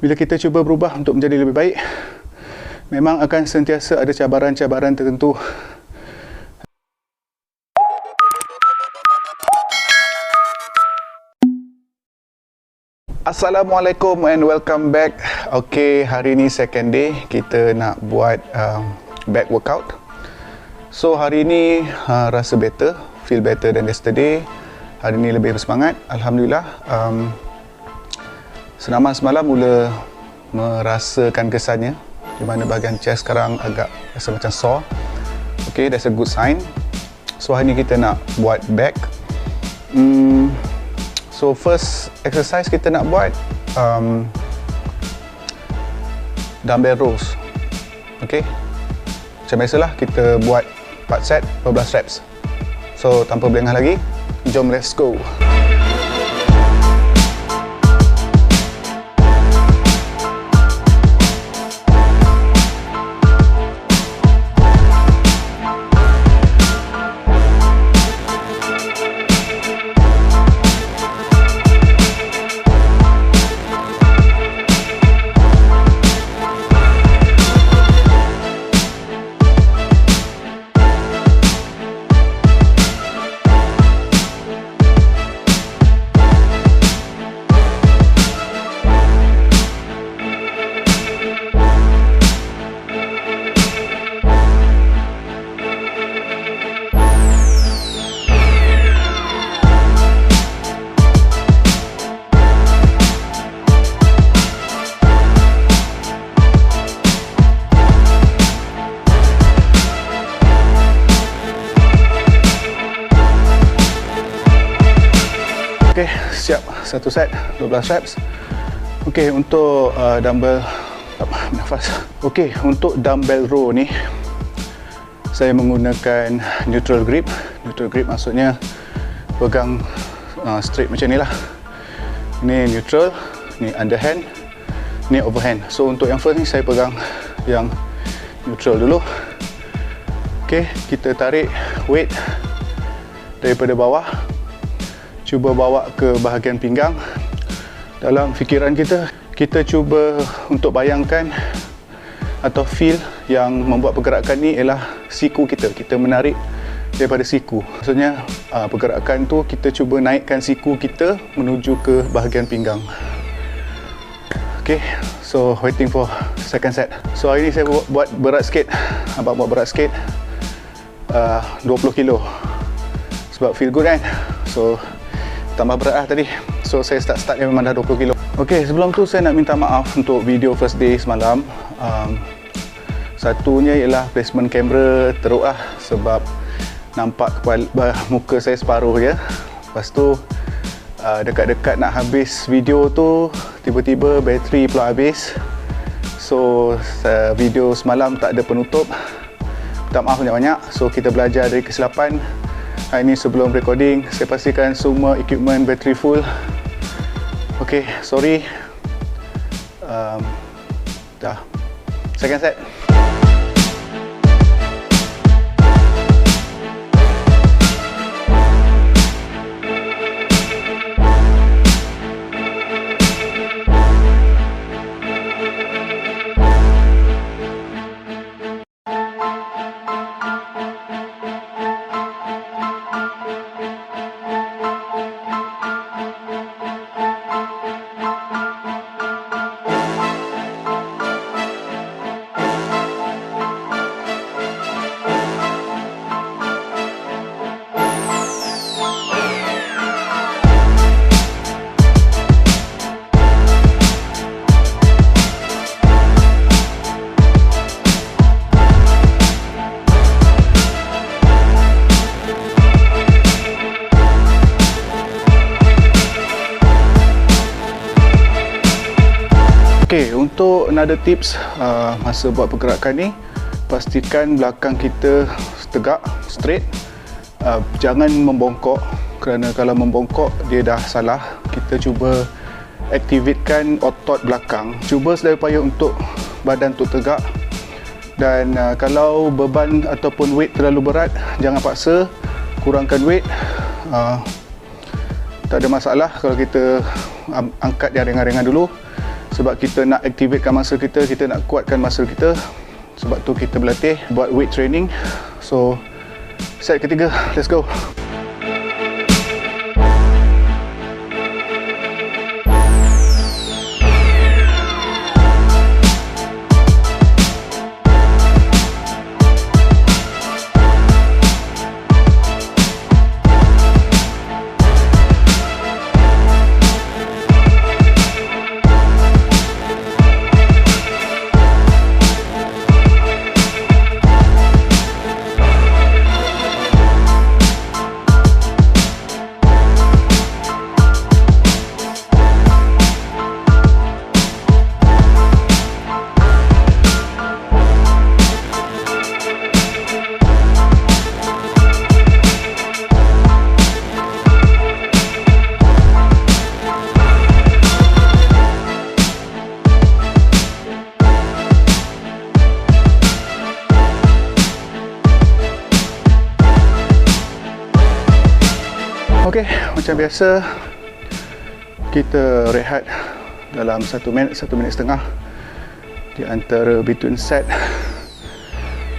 Bila kita cuba berubah untuk menjadi lebih baik, memang akan sentiasa ada cabaran-cabaran tertentu. Assalamualaikum and welcome back. Okay, hari ni second day kita nak buat back workout. So hari ni rasa better, feel better than yesterday. Hari ni lebih bersemangat, Alhamdulillah. Senaman semalam mula merasakan kesannya, di mana bahagian chest sekarang agak rasa macam sore. Okay, that's a good sign. So hari ni kita nak buat back. So first exercise kita nak buat dumbbell rows. Okay, macam biasalah kita buat 4 set 12 reps. So tanpa berlengah lagi, jom let's go. Okay, siap. Satu set 12 reps. Okay, untuk dumbbell nafas. Okay, untuk dumbbell row ni saya menggunakan neutral grip. Neutral grip maksudnya pegang straight macam ni lah. Ni neutral, ni underhand, ni overhand. So untuk yang first ni saya pegang yang neutral dulu. Okay, kita tarik weight daripada bawah, cuba bawa ke bahagian pinggang. Dalam fikiran kita, kita cuba untuk bayangkan atau feel yang membuat pergerakan ni ialah siku kita. Kita menarik daripada siku. Maksudnya pergerakan tu kita cuba naikkan siku kita menuju ke bahagian pinggang. Okay, so waiting for second set. So hari ni saya buat berat sikit. Abang buat berat sikit, 20 kilo. Sebab feel good kan. So tambah berat lah tadi. So saya start yang memang dah 20 kilo. Ok, sebelum tu saya nak minta maaf untuk video first day semalam. Satunya ialah placement kamera teruk lah, sebab nampak kepala, muka saya separuh je. Lepas tu dekat-dekat nak habis video tu, tiba-tiba bateri pula habis. So video semalam tak ada penutup. Minta maaf banyak-banyak. So kita belajar dari kesilapan. Hari ni sebelum recording, saya pastikan semua equipment bateri full. Okay, sorry. Dah. Second set. Okay, untuk another tips masa buat pergerakan ni, pastikan belakang kita tegak, straight. Jangan membongkok, kerana kalau membongkok dia dah salah. Kita cuba aktifkan otot belakang. Cuba sedaya upaya untuk badan tu tegak. Dan kalau beban ataupun weight terlalu berat, jangan paksa, kurangkan weight. Tak ada masalah kalau kita angkat yang ringan-ringan dulu. Sebab kita nak activatekan muscle kita, kita nak kuatkan muscle kita. Sebab tu kita berlatih buat weight training. So set ketiga, let's go. Okey, macam biasa kita rehat dalam 1 minit, 1 minit setengah di antara between set.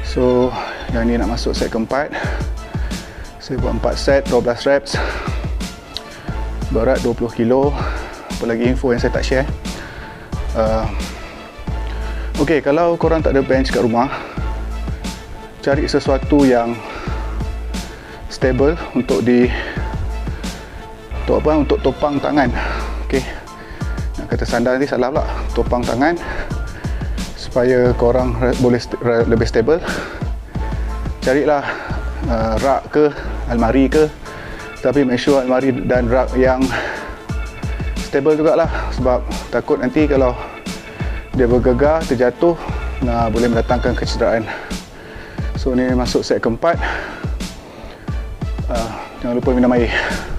So yang ni nak masuk set keempat. Saya buat 4 set, 12 reps, berat 20 kilo. Apa lagi info yang saya tak share. Okey, kalau korang tak ada bench kat rumah, cari sesuatu yang stable untuk untuk topang tangan. Okey, nak kata sandal ni salah pula. Topang tangan supaya korang boleh lebih stable. Carilah rak ke almari ke, tapi make sure almari dan rak yang stable jugalah, sebab takut nanti kalau dia bergegar, terjatuh, boleh mendatangkan kecederaan. So ni masuk set keempat. Jangan lupa minum air.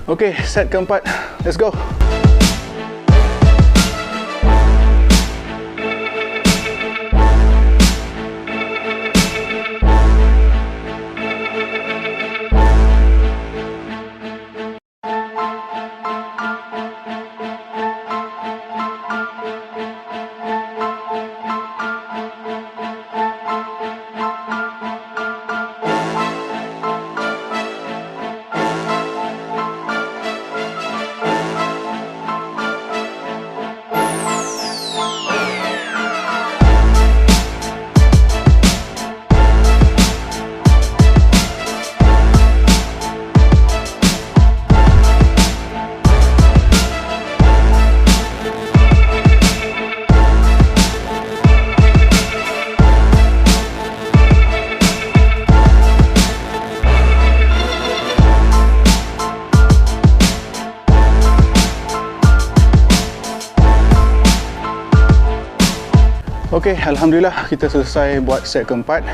Okey, set keempat, let's go. Okey, alhamdulillah kita selesai buat set keempat.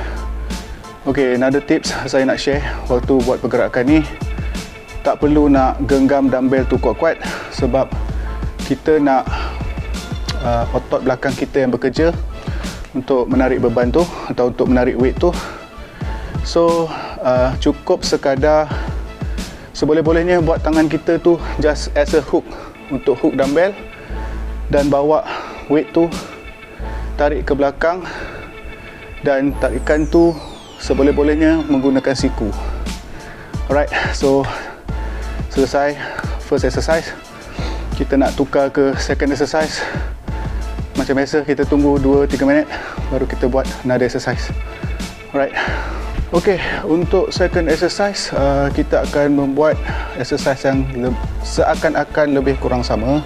Okey, another tips saya nak share waktu buat pergerakan ni, tak perlu nak genggam dumbbell tu kuat-kuat, sebab kita nak otot belakang kita yang bekerja untuk menarik beban tu atau untuk menarik weight tu. So cukup sekadar seboleh-bolehnya buat tangan kita tu just as a hook, untuk hook dumbbell, dan bawa weight tu tarik ke belakang, dan tarikan tu seboleh-bolehnya menggunakan siku. Alright, so selesai first exercise. Kita nak tukar ke second exercise. Macam biasa kita tunggu 2-3 minit baru kita buat another exercise. Alright. Okey, untuk second exercise kita akan membuat exercise yang seakan-akan lebih kurang sama.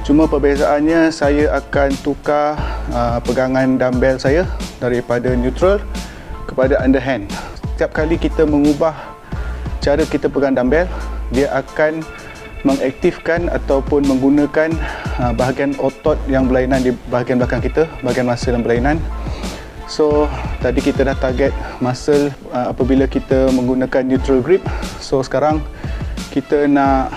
Cuma perbezaannya saya akan tukar pegangan dumbbell saya daripada neutral kepada underhand. Setiap kali kita mengubah cara kita pegang dumbbell, dia akan mengaktifkan ataupun menggunakan bahagian otot yang berlainan di bahagian belakang kita, bahagian muscle yang berlainan. So tadi kita dah target muscle apabila kita menggunakan neutral grip. So sekarang kita nak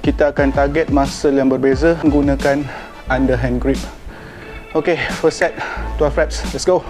kita akan target muscle yang berbeza menggunakan underhand grip. Okay, first set 12 reps, let's go.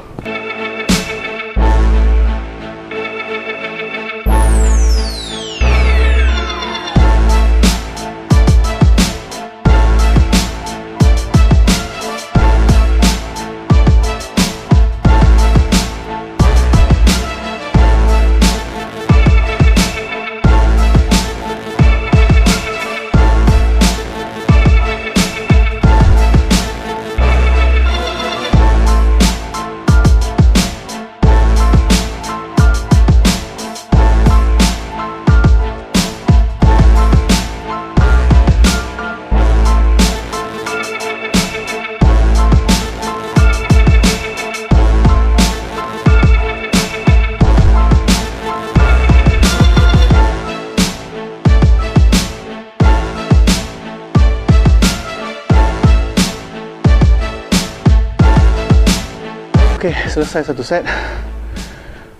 Okey, selesai satu set.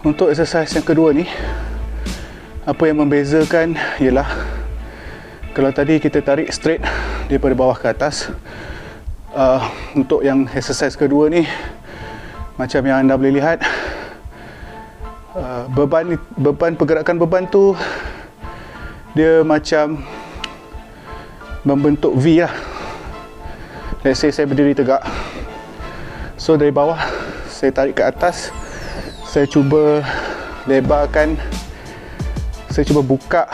Untuk exercise yang kedua ni, apa yang membezakan ialah kalau tadi kita tarik straight daripada bawah ke atas, untuk yang exercise kedua ni, macam yang anda boleh lihat, pergerakan beban tu dia macam membentuk V lah. Let's say saya berdiri tegak, so dari bawah saya tarik ke atas, saya cuba lebarkan, saya cuba buka,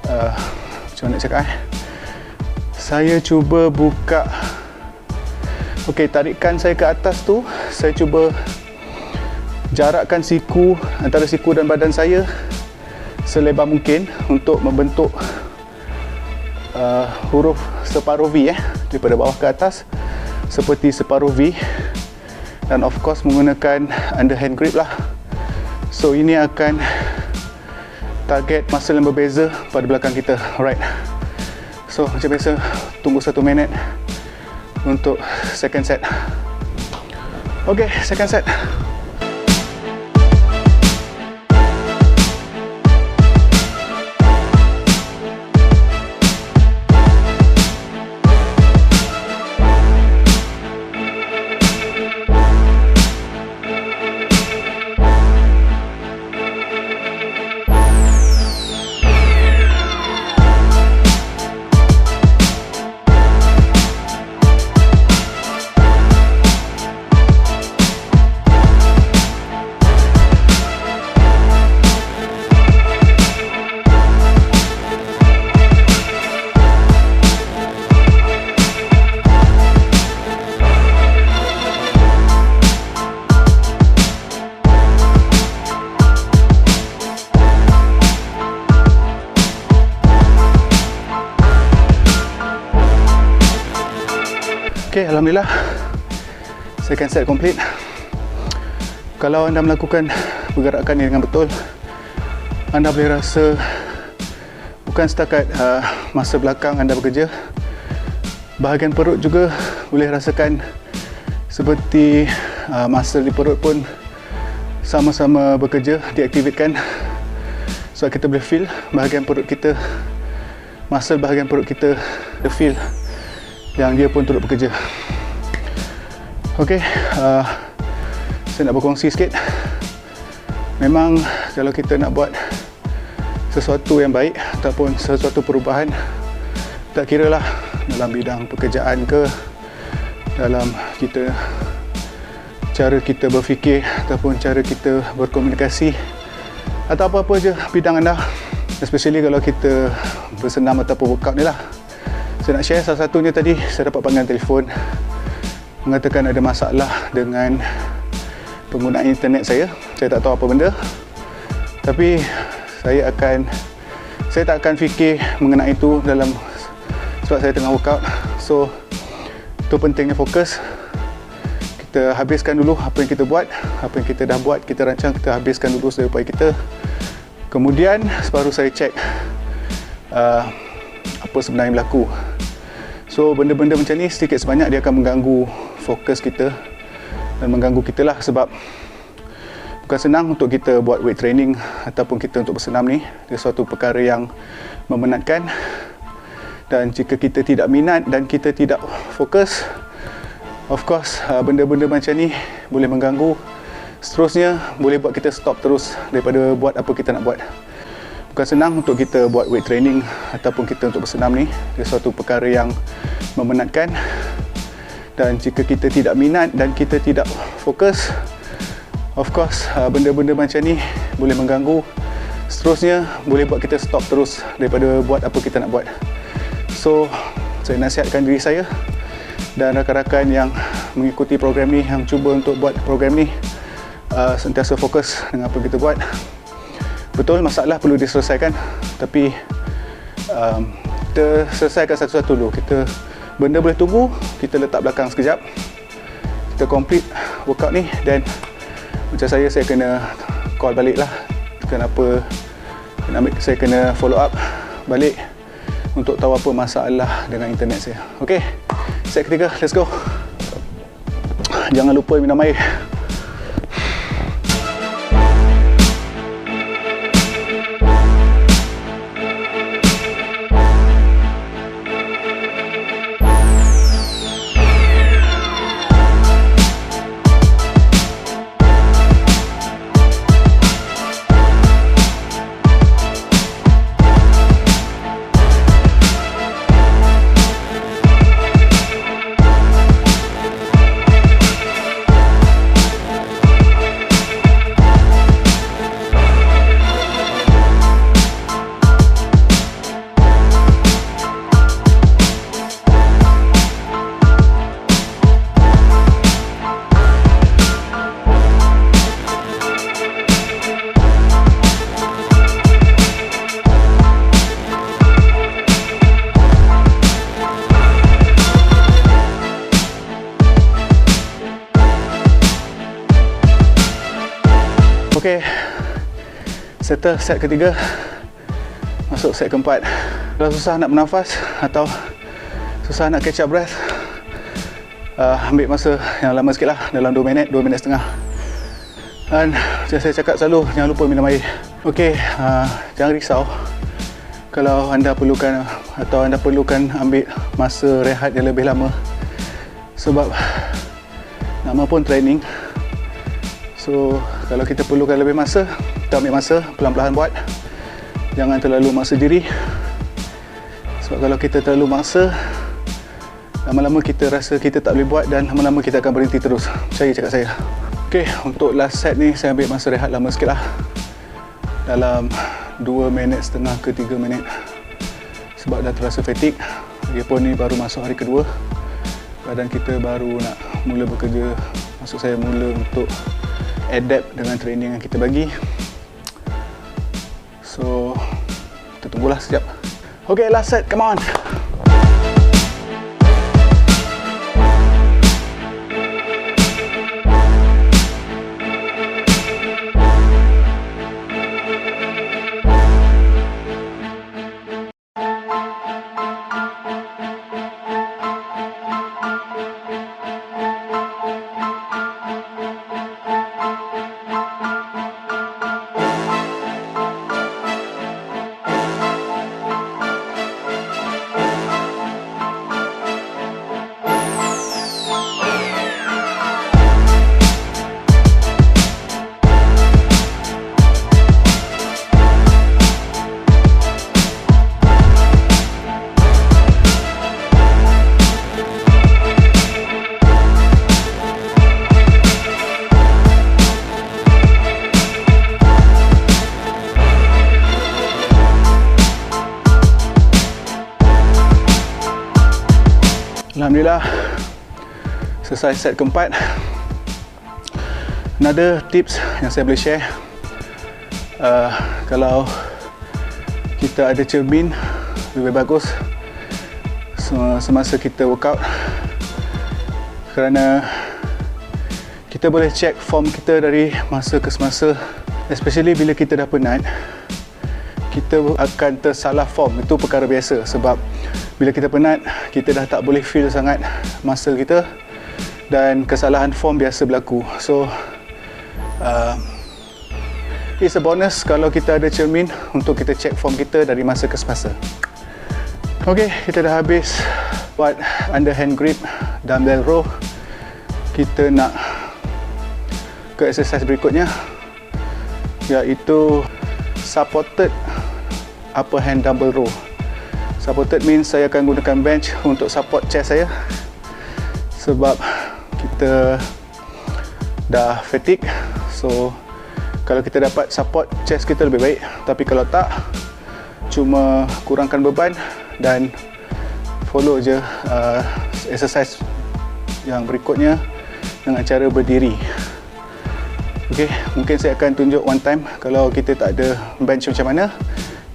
macam mana nak cakap, saya cuba buka. Okey, tarikan saya ke atas tu, saya cuba jarakkan siku antara siku dan badan saya selebar mungkin untuk membentuk huruf separuh V, daripada bawah ke atas seperti separuh V, dan of course menggunakan underhand grip lah. So ini akan target muscle yang berbeza pada belakang kita. Alright, so macam biasa tunggu 1 minit untuk second set. Okay, second set. Okay, alhamdulillah second set complete. Kalau anda melakukan pergerakan ini dengan betul, anda boleh rasa bukan setakat masa belakang anda bekerja, bahagian perut juga boleh rasakan seperti muscle di perut pun sama-sama bekerja, diaktifkan. So kita boleh feel bahagian perut kita, muscle bahagian perut kita, the feel yang dia pun turut bekerja. Okey, saya nak berkongsi sikit. Memang kalau kita nak buat sesuatu yang baik ataupun sesuatu perubahan, tak kira lah dalam bidang pekerjaan ke, dalam cara kita berfikir ataupun cara kita berkomunikasi, atau apa-apa je bidang anda, especially kalau kita bersenam ataupun workout ni lah. Saya nak share salah satunya. Tadi saya dapat panggilan telefon mengatakan ada masalah dengan penggunaan internet saya. Saya tak tahu apa benda, tapi saya tak akan fikir mengenai itu sebab saya tengah workout. So itu pentingnya fokus. Kita habiskan dulu apa yang kita buat, apa yang kita dah buat, kita rancang, kita habiskan dulu sedaya upaya kita. Kemudian baru saya cek apa sebenarnya berlaku. So benda-benda macam ni sedikit sebanyak dia akan mengganggu fokus kita dan mengganggu kita lah, sebab bukan senang untuk kita buat weight training ataupun kita untuk bersenam ni. Dia suatu perkara yang memenatkan, dan jika kita tidak minat dan kita tidak fokus, of course benda-benda macam ni boleh mengganggu. Seterusnya boleh buat kita stop terus daripada buat apa kita nak buat. Bukan senang untuk kita buat weight training ataupun kita untuk bersenam ni. Dia suatu perkara yang memenatkan, dan jika kita tidak minat dan kita tidak fokus, of course benda-benda macam ni boleh mengganggu. Seterusnya boleh buat kita stop terus daripada buat apa kita nak buat. So saya nasihatkan diri saya dan rakan-rakan yang mengikuti program ni, yang cuba untuk buat program ni, sentiasa fokus dengan apa kita buat. Betul, masalah perlu diselesaikan, tapi kita selesaikan satu-satu dulu. Benda boleh tunggu, kita letak belakang sekejap, kita complete workout ni, dan macam saya kena call balik lah kenapa saya kena follow up balik untuk tahu apa masalah dengan internet saya. Ok, set ketiga, let's go. jangan lupa minum air. Okey, settle set ketiga, masuk set keempat. Kalau susah nak bernafas atau susah nak catch up breath, ambil masa yang lama sikit lah, dalam 2 minit, 2 minit setengah. Dan macam saya cakap selalu, jangan lupa minum air. Okey, jangan risau kalau anda perlukan atau anda perlukan ambil masa rehat yang lebih lama, sebab nama pun training. So kalau kita perlukan lebih masa, kita ambil masa, pelan-pelan buat. Jangan terlalu maksa diri, sebab kalau kita terlalu maksa, lama-lama kita rasa kita tak boleh buat dan lama-lama kita akan berhenti terus. Percaya cakap saya. Okey, untuk last set ni saya ambil masa rehat lama sikit lah, dalam 2 minit setengah ke 3 minit, sebab dah terasa fatigue. Lagipun ni baru masuk hari kedua, badan kita baru nak mula bekerja. Maksud saya mula untuk adapt dengan training yang kita bagi. So kita tunggulah sekejap. Okay, last set, come on. Alhamdulillah, selesai set keempat. Another tips yang saya boleh share, kalau kita ada cermin, lebih bagus semasa kita workout, kerana kita boleh check form kita dari masa ke semasa. Especially bila kita dah penat, kita akan tersalah form. Itu perkara biasa, sebab bila kita penat, kita dah tak boleh feel sangat masa kita, dan kesalahan form biasa berlaku. So it's a bonus kalau kita ada cermin untuk kita check form kita dari masa ke semasa. Ok, kita dah habis buat underhand grip dumbbell row. Kita nak ke exercise berikutnya, iaitu supported upper hand dumbbell row. Supported means saya akan gunakan bench untuk support chest saya, sebab kita dah fatigue. So kalau kita dapat support chest kita lebih baik, tapi kalau tak, cuma kurangkan beban dan follow je exercise yang berikutnya dengan cara berdiri. Ok, mungkin saya akan tunjuk one time kalau kita tak ada bench macam mana,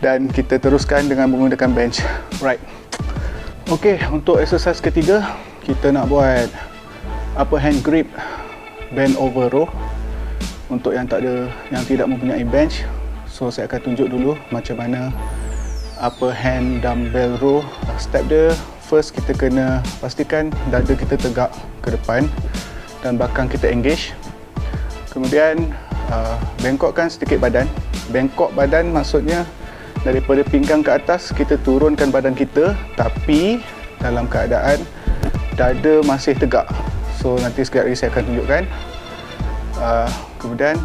dan kita teruskan dengan menggunakan bench. Right. Ok, untuk exercise ketiga, kita nak buat upper hand grip bend over row. Untuk yang tidak mempunyai bench, so saya akan tunjuk dulu macam mana upper hand dumbbell row. Step dia, first kita kena pastikan dada kita tegak ke depan. dan belakang kita engage. Kemudian bengkokkan sedikit badan. Bengkok badan maksudnya daripada pinggang ke atas kita turunkan badan kita, tapi dalam keadaan dada masih tegak. So nanti sekejap lagi saya akan tunjukkan. Kemudian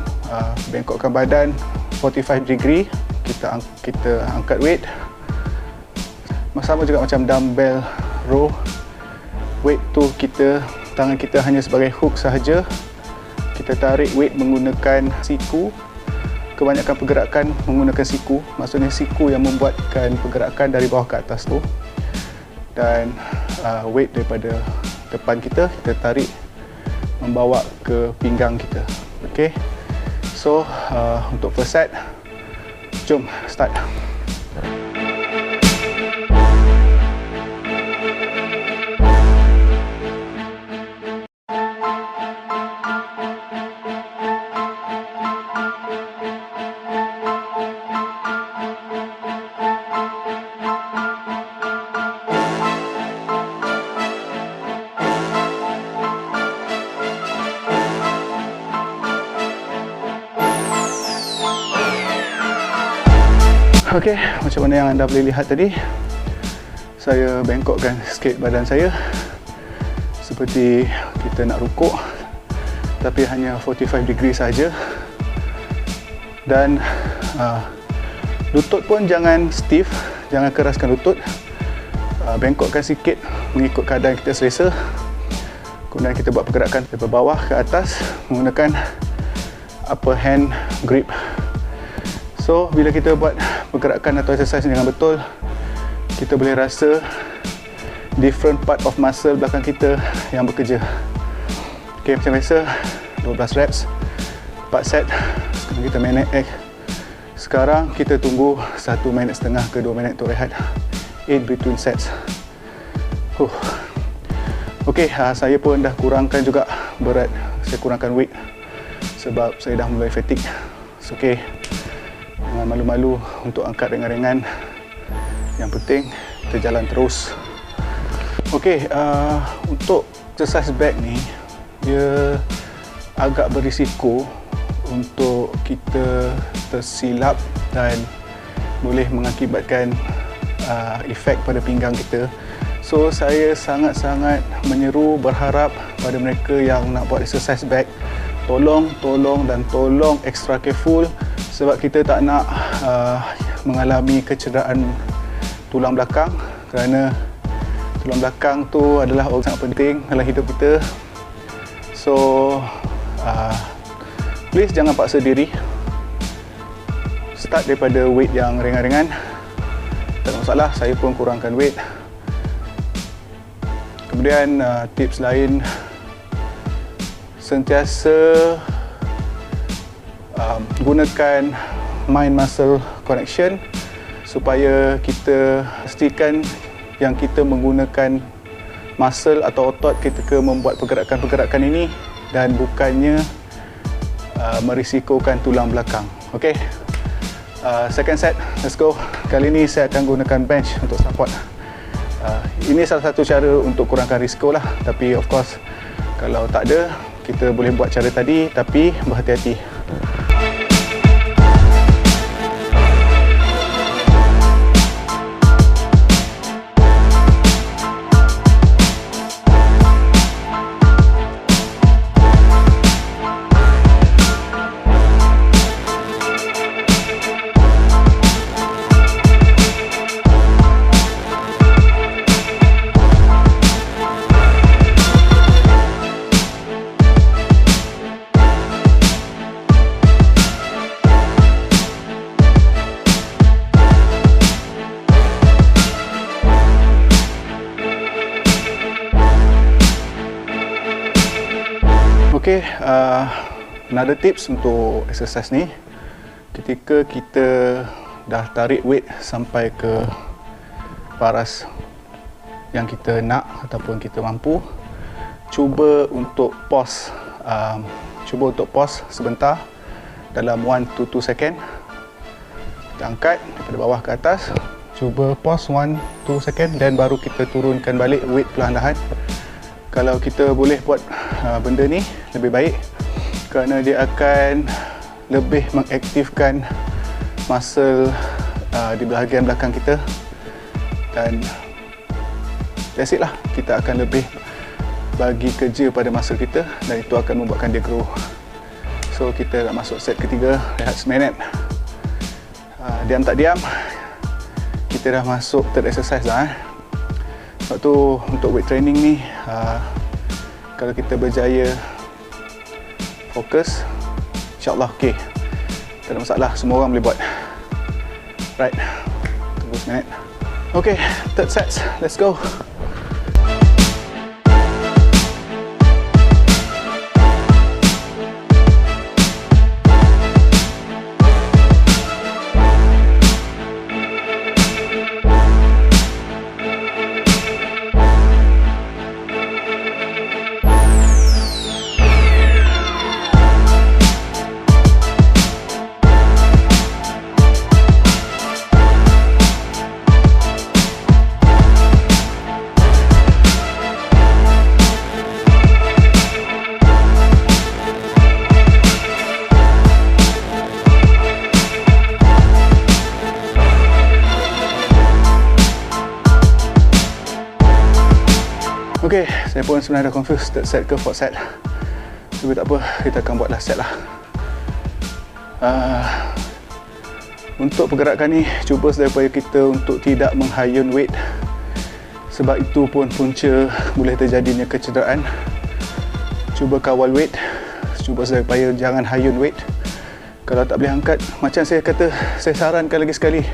bengkokkan badan 45 degree, kita angkat weight. Sama juga macam dumbbell row. Weight tu tangan kita hanya sebagai hook sahaja. Kita tarik weight menggunakan siku. Kebanyakan pergerakan menggunakan siku, maksudnya siku yang membuatkan pergerakan dari bawah ke atas tu. Dan weight daripada depan kita tarik membawa ke pinggang kita. Okey. So untuk first set, jom start. Okey, macam mana yang anda boleh lihat tadi, saya bengkokkan sikit badan saya seperti kita nak rukuk, tapi hanya 45 degree saja. Dan lutut pun jangan stiff, jangan keraskan lutut. Bengkokkan sikit mengikut keadaan kita selesa. Kemudian kita buat pergerakan dari bawah ke atas menggunakan upper hand grip. So bila kita buat pergerakan atau exercise dengan betul, kita boleh rasa different part of muscle belakang kita yang bekerja. Ok, macam biasa 12 reps, 4 set. Sekarang kita main neck. Sekarang kita tunggu 1 minit setengah ke 2 minit untuk rehat in between sets. Ok, saya pun dah kurangkan juga berat, saya kurangkan weight sebab saya dah mulai fatigue. Ok, jangan malu-malu untuk angkat ringan-ringan. Yang penting kita jalan terus. Okey, untuk exercise back ni dia agak berisiko untuk kita tersilap dan boleh mengakibatkan efek pada pinggang kita. So saya sangat-sangat menyeru, berharap pada mereka yang nak buat exercise back, tolong extra careful, sebab kita tak nak mengalami kecederaan tulang belakang, kerana tulang belakang tu adalah organ sangat penting dalam hidup kita. So please jangan paksa diri, start daripada weight yang ringan-ringan. Tak ada masalah, saya pun kurangkan weight. Kemudian tips lain, sentiasa gunakan mind muscle connection supaya kita pastikan yang kita menggunakan muscle atau otot ketika membuat pergerakan-pergerakan ini dan bukannya merisikokan tulang belakang. Okey, second set, let's go. Kali ini saya akan gunakan bench untuk support. Ini salah satu cara untuk kurangkan risiko lah, tapi of course kalau tak ada, kita boleh buat cara tadi, tapi berhati-hati. Okay, another tips untuk exercise ni, ketika kita dah tarik weight sampai ke paras yang kita nak ataupun kita mampu, cuba untuk pause sebentar dalam 1 to 2 second. Kita angkat daripada bawah ke atas, cuba pause 1-2 second, dan baru kita turunkan balik weight perlahan-lahan kalau kita boleh buat benda ni lebih baik, kerana dia akan lebih mengaktifkan muscle di bahagian belakang kita, dan that's it lah, kita akan lebih bagi kerja pada muscle kita dan itu akan membuatkan dia grow. So kita nak masuk set ketiga, rehat seminit. Diam tak diam, kita dah masuk third exercise lah. Sebab tu untuk weight training ni, kalau kita berjaya fokus, insyaAllah okey, tak ada masalah, semua orang boleh buat. Right, tunggu seminit. Okay, third set, let's go. Okay, saya pun sebenarnya dah confused third set ke fourth set. Tapi tak apa, kita akan buat last set lah. Untuk pergerakan ni, cuba supaya kita untuk tidak menghayun weight, sebab itu pun punca boleh terjadinya kecederaan. Cuba kawal weight, cuba supaya jangan hayun weight. Kalau tak boleh angkat, macam saya kata, saya sarankan lagi sekali,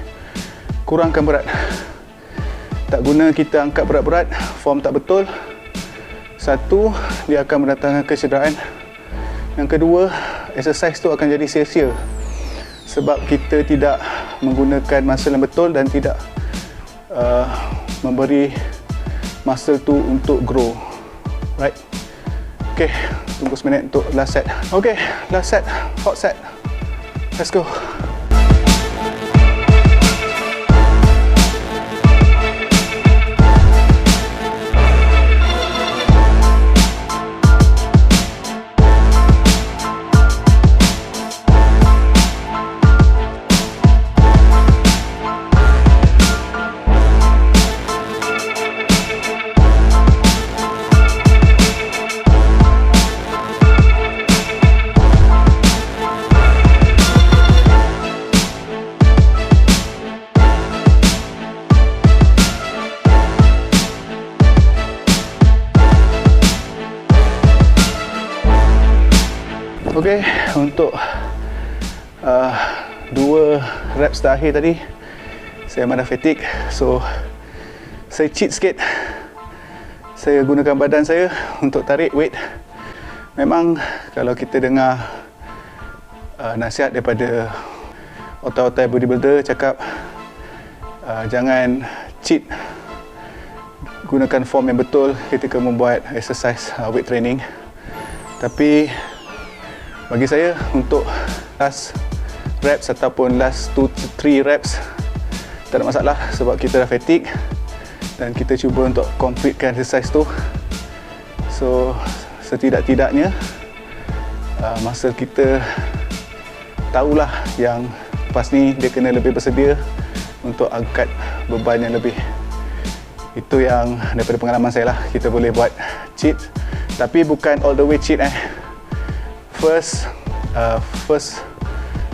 kurangkan berat. Tak guna kita angkat berat-berat, form tak betul. Satu, dia akan mendatangkan kecederaan. Yang kedua, exercise tu akan jadi sia-sia sebab kita tidak menggunakan muscle yang betul dan tidak memberi muscle tu untuk grow. Right? Okay, tunggu seminit untuk last set. Okay, last set, hot set. Let's go. Okay, untuk 2 reps terakhir tadi saya memang dah fatigue, so saya cheat sikit. Saya gunakan badan saya untuk tarik weight. Memang kalau kita dengar nasihat daripada otai-otai bodybuilder cakap jangan cheat, gunakan form yang betul ketika membuat exercise weight training. Tapi bagi saya, untuk last reps ataupun last 2-3 reps tak ada masalah sebab kita dah fatigue dan kita cuba untuk completekan exercise tu. So setidak-tidaknya muscle kita tahulah yang lepas ni dia kena lebih bersedia untuk angkat beban yang lebih. Itu yang daripada pengalaman saya lah. Kita boleh buat cheat, tapi bukan all the way cheat. First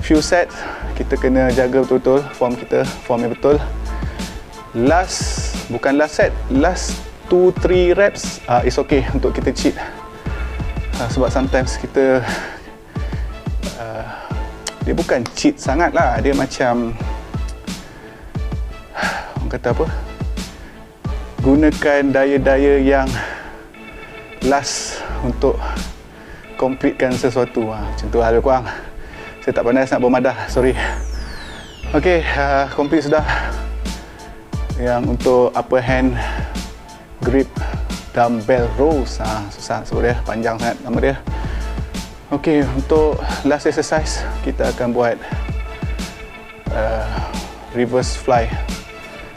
few set kita kena jaga betul-betul form kita, form yang betul. Bukan last set, last 2-3 reps it's okay untuk kita cheat. Sebab sometimes kita dia bukan cheat sangat lah, dia macam orang kata apa, gunakan daya-daya yang last untuk completekan sesuatu. Macam tu lah lebih kurang. Saya tak pandai nak bermadah, sorry. Ok, complete sudah. Yang untuk upper hand grip dumbbell rows, susah sebut dia, panjang sangat nama dia. Ok, untuk last exercise kita akan buat reverse fly,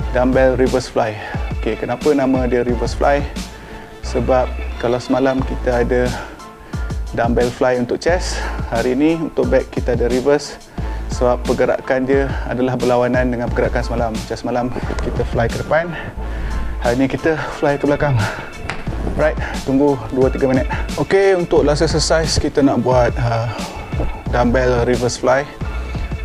dumbbell reverse fly. Ok, kenapa nama dia reverse fly? Sebab Kalau semalam kita ada dumbbell fly untuk chest, hari ini untuk back kita ada reverse, sebab pergerakan dia adalah berlawanan dengan pergerakan semalam. Macam semalam kita fly ke depan, hari ini kita fly ke belakang. Right, tunggu 2-3 minit. Ok, untuk last exercise kita nak buat dumbbell reverse fly,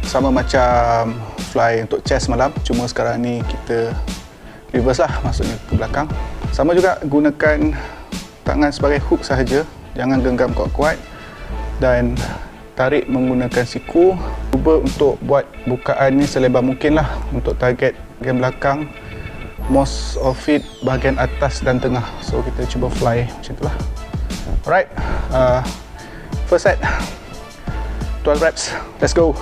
sama macam fly untuk chest malam, cuma sekarang ni kita reverse lah, maksudnya ke belakang. Sama juga, gunakan tangan sebagai hook sahaja, jangan genggam kuat-kuat dan tarik menggunakan siku. Cuba untuk buat bukaan ni selebar mungkin lah untuk target bahagian belakang, most of it bahagian atas dan tengah. So kita cuba fly macam tu lah. Alright, first set 12 reps, let's go.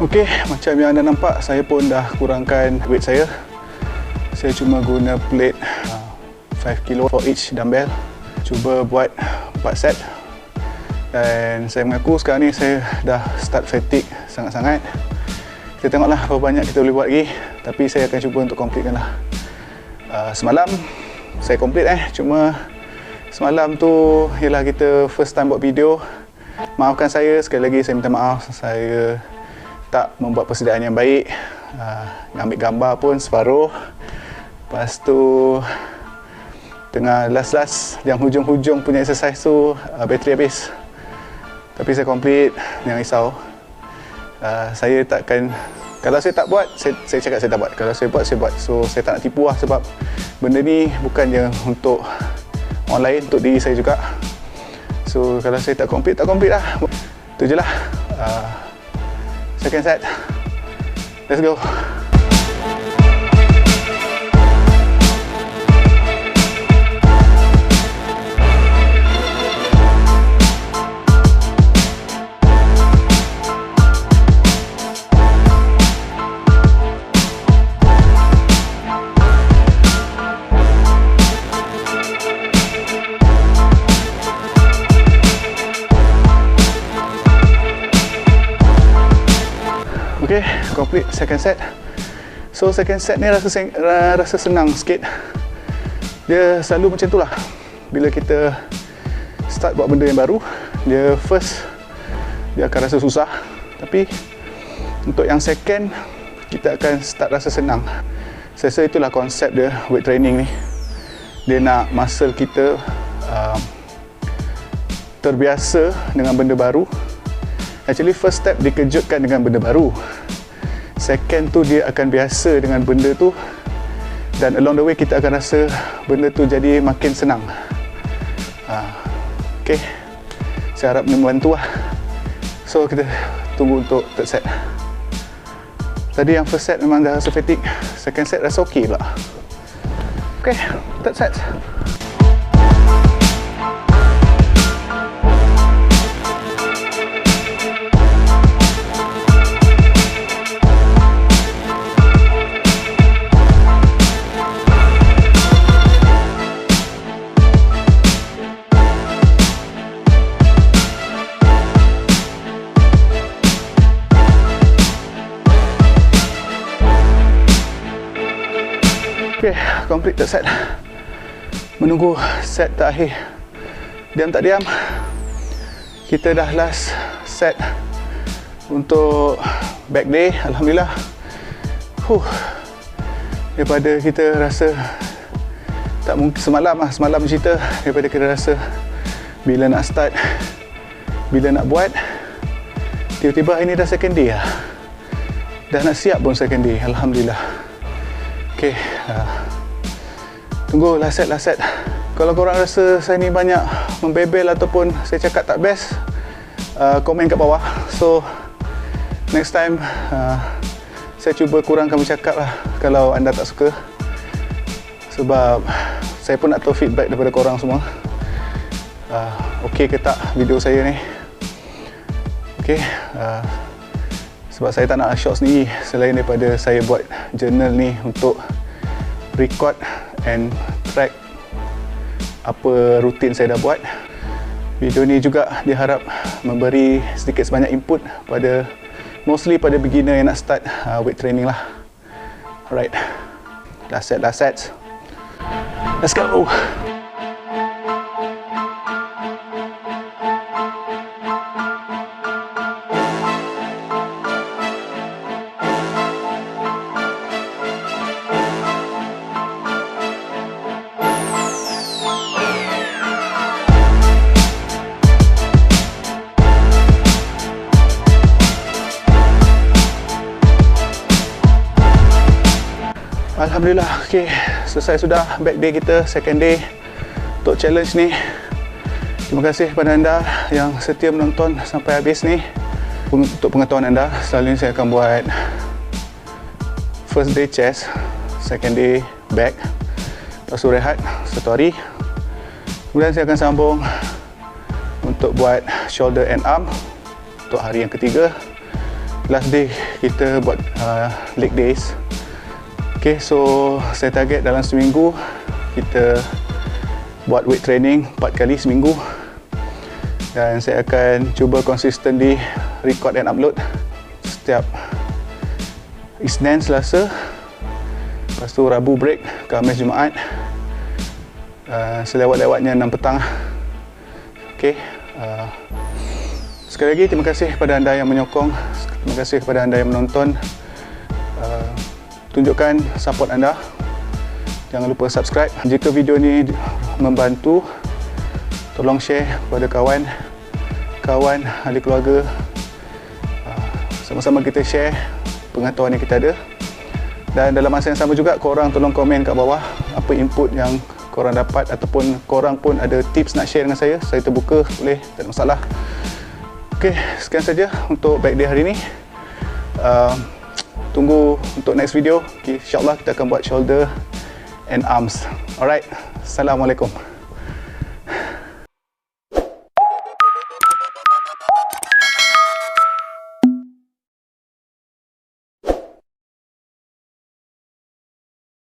Ok, macam yang anda nampak, saya pun dah kurangkan weight saya. Saya cuma guna plate 5 kg for each dumbbell. Cuba buat 4 set. Dan saya mengaku sekarang ni saya dah start fatigue sangat-sangat. Kita tengoklah berapa banyak kita boleh buat lagi. Tapi saya akan cuba untuk completekan lah. Semalam saya complete cuma semalam tu ialah kita first time buat video. Maafkan saya, sekali lagi saya minta maaf. Saya tak membuat persediaan yang baik, ambil gambar pun separuh, lepas tu tengah last yang hujung-hujung punya exercise tu bateri habis, tapi saya complete, jangan risau. Saya takkan, kalau saya tak buat, saya cakap saya tak buat, kalau saya buat, saya buat. So saya tak nak tipu lah, sebab benda ni bukannya untuk orang lain, untuk diri saya juga. So kalau saya tak complete lah, tu je lah. Second set, let's go. Okay, complete second set. So second set ni rasa senang sikit. Dia selalu macam tu lah. Bila kita start buat benda yang baru, dia first dia akan rasa susah. Tapi untuk yang second, kita akan start rasa senang. Saya rasa itulah konsep dia weight training ni. Dia nak muscle kita terbiasa dengan benda baru. Actually first step dikejutkan dengan benda baru. Second tu dia akan biasa dengan benda tu, dan along the way kita akan rasa benda tu jadi makin senang. Okay, saya harap membantu lah. So kita tunggu untuk third set. Tadi yang first set memang dah rasa fatigue, second set rasa ok pula. Okay, third set. Okay, complete third set. Menunggu set terakhir. Diam tak diam, kita dah last set untuk back day. Alhamdulillah. Daripada kita rasa tak mungkin semalam cerita, daripada kita rasa bila nak start, bila nak buat, tiba-tiba ini dah second day lah. Dah nak siap pun second day. Alhamdulillah. Okay, tunggu last set. Kalau korang rasa saya ni banyak membebel ataupun saya cakap tak best, komen kat bawah. So next time saya cuba kurangkan bercakap lah kalau anda tak suka, sebab saya pun nak tahu feedback daripada korang semua. okey ke tak video saya ni. Okey, sebab saya tak nak short sendiri selain daripada saya buat journal ni untuk record and track apa rutin saya dah buat. Video ni juga diharap memberi sedikit sebanyak input pada mostly pada beginner yang nak start weight training lah. Alright, last set. Let's go. Alhamdulillah, okey, selesai sudah back day kita, second day untuk challenge ni. Terima kasih kepada anda yang setia menonton sampai habis ni. Untuk pengetahuan anda, selalunya saya akan buat first day chest, second day back, lepas tu rehat satu hari. Kemudian saya akan sambung untuk buat shoulder and arm untuk hari yang ketiga. Last day kita buat leg days. Okay, so saya target dalam seminggu kita buat weight training 4 kali seminggu, dan saya akan cuba consistently record and upload setiap Isnin, Selasa, lepas tu Rabu break, Khamis, Jumaat, selewat-lewatnya 6 petang. Okay, sekali lagi terima kasih kepada anda yang menyokong, terima kasih kepada anda yang menonton. Tunjukkan support anda. Jangan lupa subscribe. Jika video ni membantu, tolong share kepada kawan, ahli keluarga. Sama-sama kita share pengetahuan yang kita ada. Dan dalam masa yang sama juga, korang tolong komen kat bawah apa input yang korang dapat, ataupun korang pun ada tips nak share dengan saya. Saya terbuka, boleh, tak ada masalah. Ok, sekian saja untuk back day hari ni. Tunggu untuk next video. Okay, InsyaAllah kita akan buat shoulder and arms. Alright, Assalamualaikum.